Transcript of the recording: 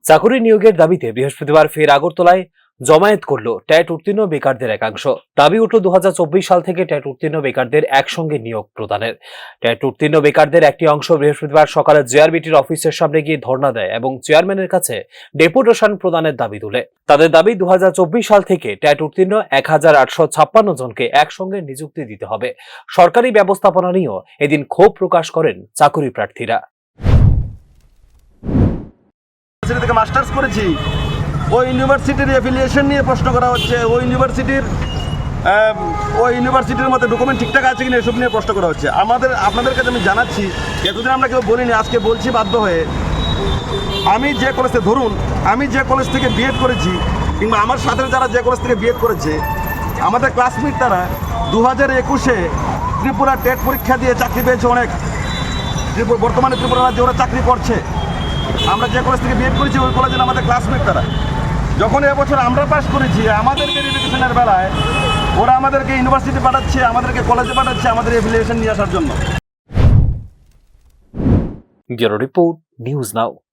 চাকরি নিয়োগের দাবিতে বৃহস্পতিবার ফের আগরতলায় জমায়েত করল ট্যাট উত্তীর্ণ বেকারদের একাংশ। দাবি উঠল 2024 সাল থেকে ট্যাট উত্তীর্ণ বেকারদের একসঙ্গে নিয়োগ প্রদানের। ট্যাট উত্তীর্ণ বেকারদের একটি অংশ বৃহস্পতিবার সকালে জেআরবিটির অফিসের সামনে গিয়ে ধর্ণা দেয় এবং চেয়ারম্যানের কাছে ডেপুটেশন প্রদানের দাবি তুলে। তাদের দাবি 2024 সাল থেকে ট্যাট উত্তীর্ণ 1856 জনকে একসঙ্গে নিযুক্তি দিতে হবে। সরকারি ব্যবস্থাপনা নিয়েও এদিন ক্ষোভ প্রকাশ করেন চাকরি প্রার্থীরা। থেকে মাস্টার্স করেছি, ওই ইউনিভার্সিটির অ্যাফিলিয়েশন নিয়ে প্রশ্ন করা হচ্ছে। ওই ইউনিভার্সিটির মধ্যে ডকুমেন্ট ঠিকঠাক আছে কিনা এসব নিয়ে প্রশ্ন করা হচ্ছে। আপনাদের কাছে আমি জানাচ্ছি, এতদিন আমরা কেউ বলিনি, আজকে বলছি বাধ্য হয়ে। আমি যে কলেজ থেকে বিএড করেছি, কিংবা আমার সাথে যারা যে কলেজ থেকে বিএড করেছে, আমাদের ক্লাসমেট তারা 2021-এ ত্রিপুরা টেট পরীক্ষা দিয়ে চাকরি পেয়েছে অনেক। বর্তমানে ত্রিপুরা রাজ্যে ওরা চাকরি করছে। আমরা যে কলেজ থেকে বিএড করেছি ওই কলেজের আমাদের ক্লাসমেট তারা। যখন এবছর আমরা পাস করেছি, আমাদের ভেরিফিকেশনের বেলায় ওরা আমাদেরকে ইউনিভার্সিটি পাঠাচ্ছে, আমাদেরকে কলেজে পাঠাচ্ছে আমাদের অ্যাফিলিয়েশন নিয়ে আসার জন্য। Bureau report, news now.